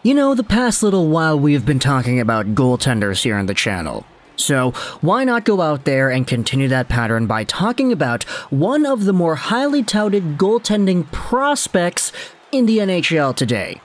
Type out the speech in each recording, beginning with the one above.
You know, the past little while we have been talking about goaltenders here on the channel. So, why not go out there and continue that pattern by talking about one of the more highly touted goaltending prospects in the NHL today?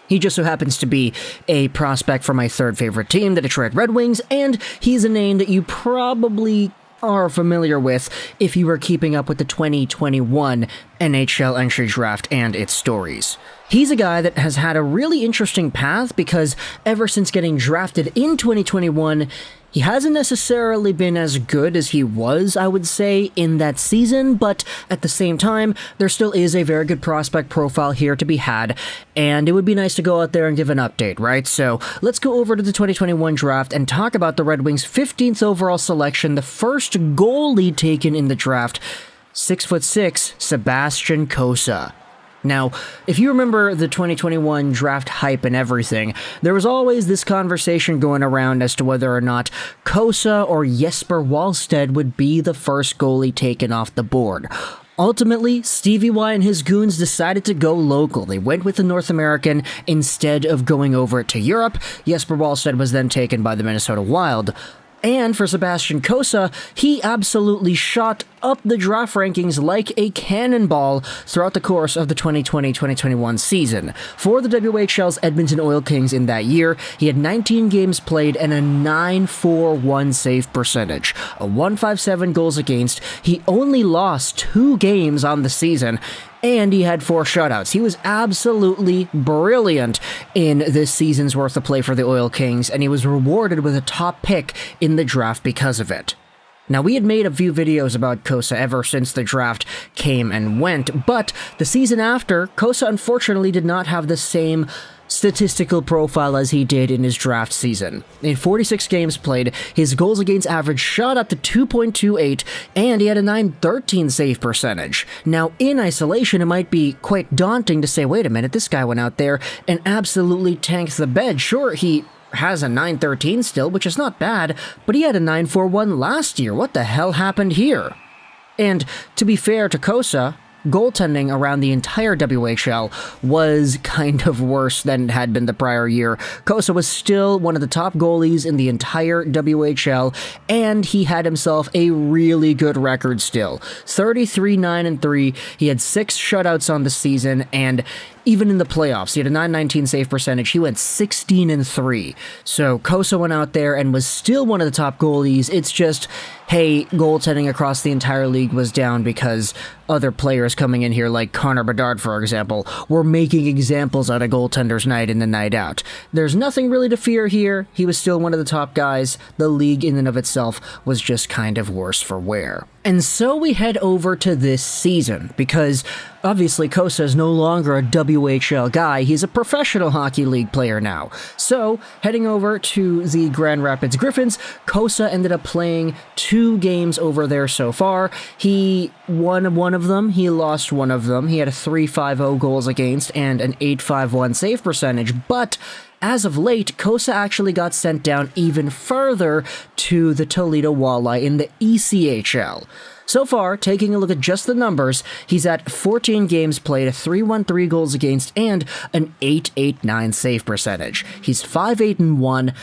He just so happens to be a prospect for my third favorite team, the Detroit Red Wings, and he's a name that you probably are familiar with if you were keeping up with the 2021 NHL Entry Draft and its stories. He's a guy that has had a really interesting path because ever since getting drafted in 2021, he hasn't necessarily been as good as he was, I would say, in that season, but at the same time, there still is a very good prospect profile here to be had, and it would be nice to go out there and give an update, right? So let's go over to the 2021 draft and talk about the Red Wings' 15th overall selection, the first goalie taken in the draft, 6'6", Sebastian Cossa. Now, if you remember the 2021 draft hype and everything, there was always this conversation going around as to whether or not Cossa or Jesper Wallstedt would be the first goalie taken off the board. Ultimately, Stevie Y and his goons decided to go local. They went with the North American instead of going over to Europe. Jesper Wallstedt was then taken by the Minnesota Wild. And for Sebastian Cossa, he absolutely shot up the draft rankings like a cannonball throughout the course of the 2020-2021 season. For the WHL's Edmonton Oil Kings in that year, he had 19 games played and a .941 save percentage, a .157 goals against. He only lost 2 games on the season, and he had 4 shutouts. He was absolutely brilliant in this season's worth of play for the Oil Kings, and he was rewarded with a top pick in the draft because of it. Now, we had made a few videos about Cossa ever since the draft came and went, but the season after, Cossa unfortunately did not have the same statistical profile as he did in his draft season. In 46 games played, his goals against average shot up to 2.28, and he had a .913 save percentage. Now, in isolation, it might be quite daunting to say, wait a minute, this guy went out there and absolutely tanked the bed. Sure, he has a .913 still, which is not bad, but he had a .941 last year. What the hell happened here? And to be fair to Cossa, goaltending around the entire WHL was kind of worse than it had been the prior year. Cossa was still one of the top goalies in the entire WHL, and he had himself a really good record still. 33-9-3, he had 6 shutouts on the season, and even in the playoffs, he had a .919 save percentage. He went 16-3. So Cossa went out there and was still one of the top goalies. It's just, hey, goaltending across the entire league was down because other players coming in here, like Connor Bedard, for example, were making examples out of goaltenders night in and night out. There's nothing really to fear here. He was still one of the top guys. The league in and of itself was just kind of worse for wear. And so we head over to this season, because obviously Cossa is no longer a WHL guy, he's a professional hockey league player now. So, heading over to the Grand Rapids Griffins, Cossa ended up playing 2 games over there so far. He won one of them, he lost one of them, he had a .350 goals against and an .851 save percentage, but as of late, Cossa actually got sent down even further to the Toledo Walleye in the ECHL. So far, taking a look at just the numbers, he's at 14 games played, a .313 goals against, and an .889 save percentage. He's 5-8-1,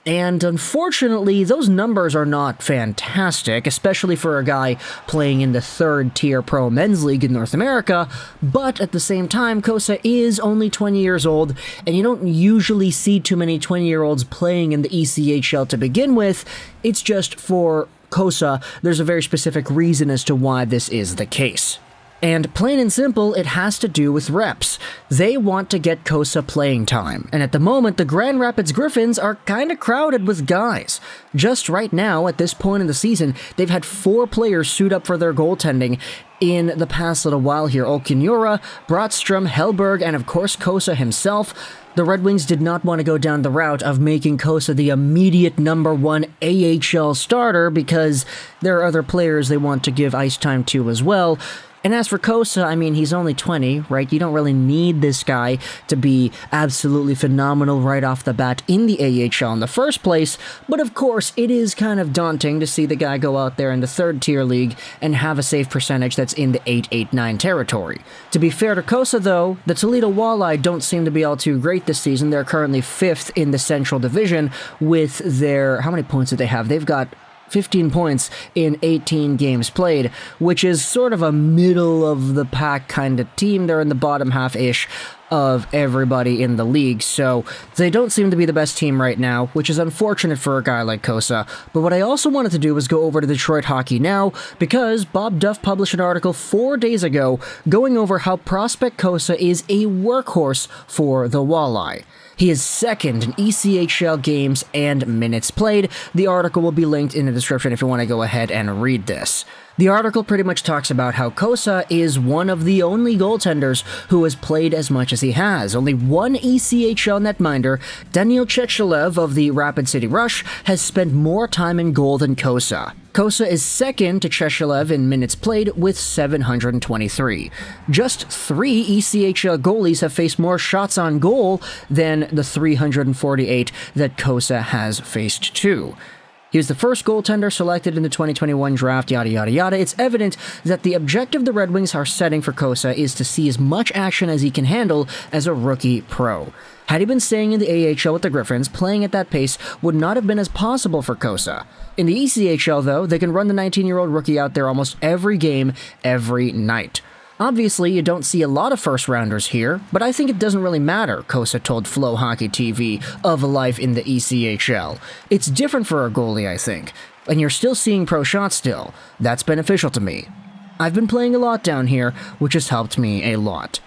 and unfortunately, those numbers are not fantastic, especially for a guy playing in the 3rd-tier pro men's league in North America, but at the same time, Cossa is only 20 years old, and you don't usually see too many 20-year-olds playing in the ECHL to begin with. It's just for Cossa, there's a very specific reason as to why this is the case. And plain and simple, it has to do with reps. They want to get Cossa playing time, and at the moment, the Grand Rapids Griffins are kinda crowded with guys. Just right now, at this point in the season, they've had 4 players suit up for their goaltending in the past little while here. Olkinuora, Brottstrom, Hellberg, and of course Cossa himself. The Red Wings did not want to go down the route of making Cossa the immediate #1 AHL starter because there are other players they want to give ice time to as well. And as for Cossa, I mean, he's only 20, right? You don't really need this guy to be absolutely phenomenal right off the bat in the AHL in the first place, but of course, it is kind of daunting to see the guy go out there in the third-tier league and have a save percentage that's in the 8-8-9 territory. To be fair to Cossa, though, the Toledo Walleye don't seem to be all too great this season. They're currently 5th in the Central Division with their... How many points do they have? They've got 15 points in 18 games played, which is sort of a middle-of-the-pack kind of team. They're in the bottom half-ish of everybody in the league, so they don't seem to be the best team right now, which is unfortunate for a guy like Cossa. But what I also wanted to do was go over to Detroit Hockey Now, because Bob Duff published an article 4 days ago going over how Prospect Cossa is a workhorse for the Walleye. He is second in ECHL games and minutes played. The article will be linked in the description if you want to go ahead and read this. The article pretty much talks about how Cossa is one of the only goaltenders who has played as much as he has. Only one ECHL netminder, Daniil Chechelev of the Rapid City Rush, has spent more time in goal than Cossa. Cossa is second to Chechelev in minutes played with 723. Just 3 ECHL goalies have faced more shots on goal than the 348 that Cossa has faced too. He was the first goaltender selected in the 2021 draft, yada yada yada. It's evident that the objective the Red Wings are setting for Cossa is to see as much action as he can handle as a rookie pro. Had he been staying in the AHL with the Griffins, playing at that pace would not have been as possible for Cossa. In the ECHL, though, they can run the 19-year-old rookie out there almost every game, every night. Obviously, you don't see a lot of first-rounders here, but I think it doesn't really matter, Cossa told Flow Hockey TV of life in the ECHL. It's different for a goalie, I think, and you're still seeing pro shots still. That's beneficial to me. I've been playing a lot down here, which has helped me a lot.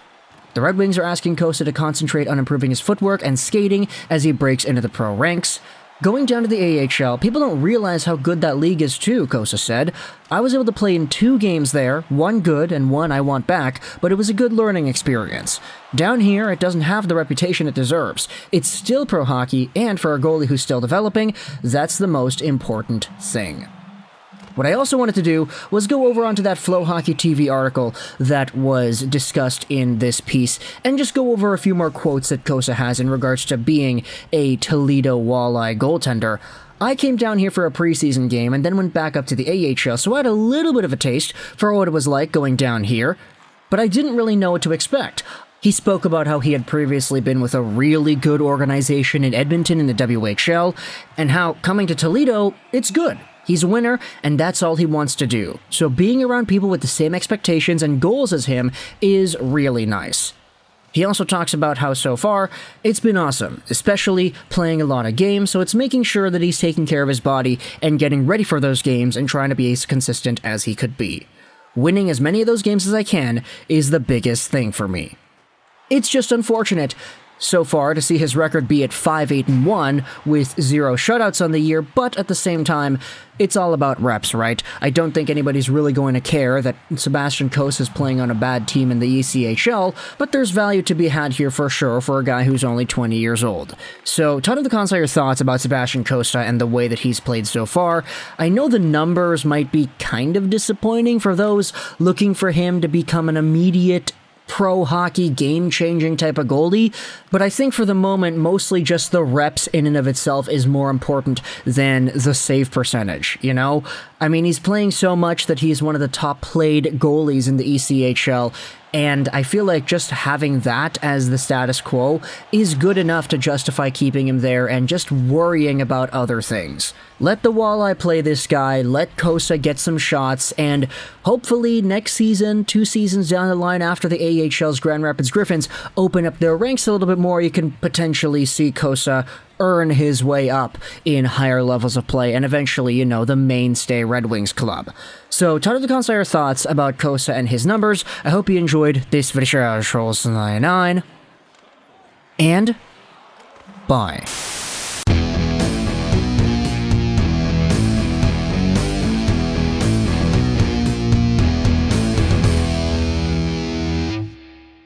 The Red Wings are asking Cossa to concentrate on improving his footwork and skating as he breaks into the pro ranks. Going down to the AHL, people don't realize how good that league is too, Cossa said. I was able to play in 2 games there, one good and one I want back, but it was a good learning experience. Down here, it doesn't have the reputation it deserves. It's still pro hockey, and for a goalie who's still developing, that's the most important thing. What I also wanted to do was go over onto that Flow Hockey TV article that was discussed in this piece and just go over a few more quotes that Cossa has in regards to being a Toledo Walleye goaltender. I came down here for a preseason game and then went back up to the AHL, so I had a little bit of a taste for what it was like going down here, but I didn't really know what to expect. He spoke about how he had previously been with a really good organization in Edmonton in the WHL, and how coming to Toledo, it's good. He's a winner, and that's all he wants to do. So being around people with the same expectations and goals as him is really nice. He also talks about how so far, it's been awesome, especially playing a lot of games, so it's making sure that he's taking care of his body and getting ready for those games and trying to be as consistent as he could be. Winning as many of those games as I can is the biggest thing for me. It's just unfortunate so far to see his record be at 5-8-1 with 0 shutouts on the year, but at the same time, it's all about reps, right? I don't think anybody's really going to care that Sebastian Cossa is playing on a bad team in the ECHL, but there's value to be had here for sure for a guy who's only 20 years old. So, ton of the comments are your thoughts about Sebastian Cossa and the way that he's played so far. I know the numbers might be kind of disappointing for those looking for him to become an immediate pro hockey game-changing type of goalie, but I think for the moment, mostly just the reps in and of itself is more important than the save percentage, you know? I mean, he's playing so much that he's one of the top-played goalies in the ECHL, and I feel like just having that as the status quo is good enough to justify keeping him there and just worrying about other things. Let the Walleye play this guy, let Cossa get some shots, and hopefully next season, 2 seasons down the line after the AHL's Grand Rapids Griffins open up their ranks a little bit more, you can potentially see Cossa earn his way up in higher levels of play and eventually, you know, the mainstay Red Wings club. So, ton of the comments are your thoughts about Cossa and his numbers. I hope you enjoyed this video, Trolls99, and bye.